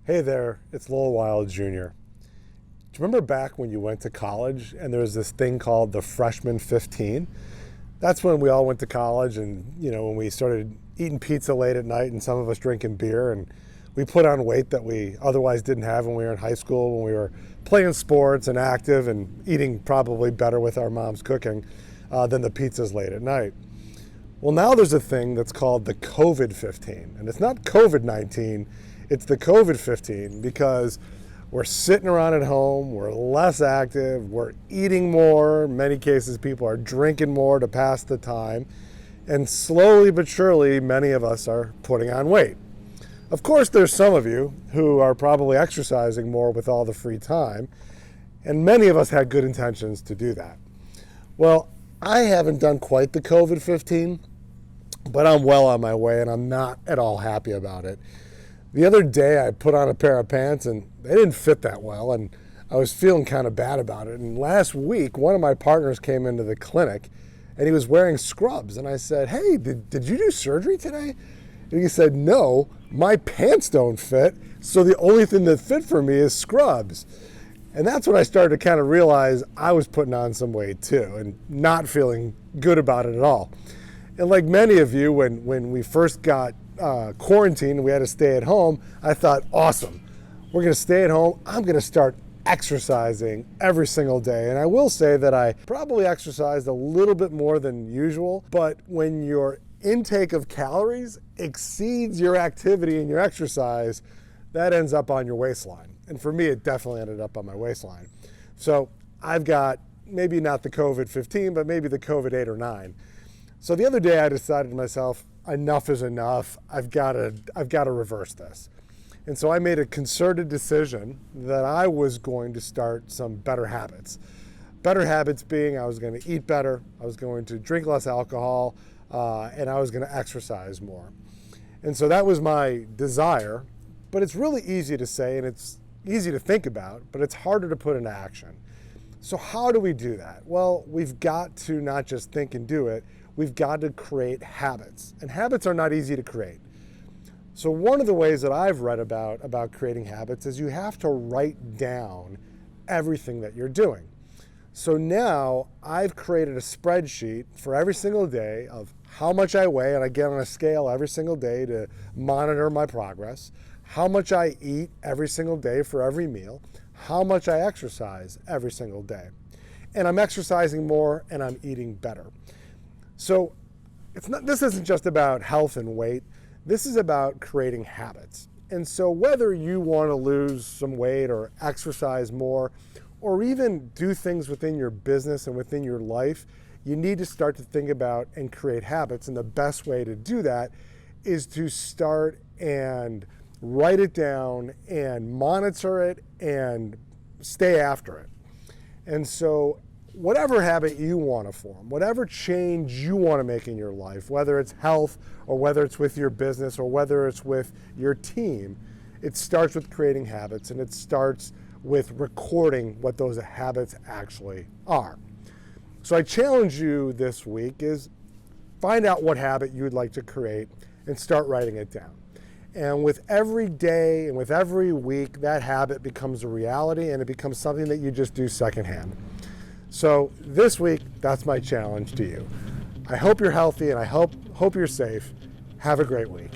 Hey there, it's Lowell Wild Jr. Do you remember back when you went to college and there was this thing called the Freshman 15? That's when we all went to college and, when we started eating pizza late at night and some of us drinking beer, and we put on weight that we otherwise didn't have when we were in high school, when we were playing sports and active and eating probably better with our mom's cooking than the pizzas late at night. Well, now there's a thing that's called the COVID 15, and it's not COVID 19. It's the COVID 15 because we're sitting around at home, we're less active, we're eating more. In many cases, people are drinking more to pass the time. And slowly but surely, many of us are putting on weight. Of course, there's some of you who are probably exercising more with all the free time. And many of us had good intentions to do that. Well, I haven't done quite the COVID 15, but I'm well on my way and I'm not at all happy about it. The other day I put on a pair of pants and they didn't fit that well, and I was feeling kind of bad about it. And last week, one of my partners came into the clinic and he was wearing scrubs. And I said, "Hey, did you do surgery today?" And he said, "No, my pants don't fit, so the only thing that fit for me is scrubs." And that's when I started to kind of realize I was putting on some weight too and not feeling good about it at all. And like many of you, when we first got quarantine and we had to stay at home, I thought, awesome, we're going to stay at home. I'm going to start exercising every single day. And I will say that I probably exercised a little bit more than usual, but when your intake of calories exceeds your activity and your exercise, that ends up on your waistline. And for me, it definitely ended up on my waistline. So I've got maybe not the COVID 15, but maybe the COVID 8 or 9. So the other day I decided to myself, enough is enough. I've got to reverse this. And so I made a concerted decision that I was going to start some better habits. Better habits being I was going to eat better, I was going to drink less alcohol, and I was going to exercise more. And so that was my desire, but it's really easy to say and it's easy to think about, but it's harder to put into action. So how do we do that? Well, we've got to not just think and do it, we've got to create habits. And habits are not easy to create. So one of the ways that I've read about creating habits is you have to write down everything that you're doing. So now I've created a spreadsheet for every single day of how much I weigh, and I get on a scale every single day to monitor my progress, how much I eat every single day for every meal, how much I exercise every single day. And I'm exercising more and I'm eating better. So this isn't just about health and weight. This is about creating habits. And so whether you want to lose some weight or exercise more, or even do things within your business and within your life, you need to start to think about and create habits. And the best way to do that is to start and write it down and monitor it and stay after it. And so whatever habit you want to form, whatever change you want to make in your life, whether it's health or whether it's with your business or whether it's with your team, it starts with creating habits, and it starts with recording what those habits actually are. So I challenge you this week is find out what habit you would like to create and start writing it down. And with every day and with every week, that habit becomes a reality and it becomes something that you just do secondhand. So this week, that's my challenge to you. I hope you're healthy and I hope you're safe. Have a great week.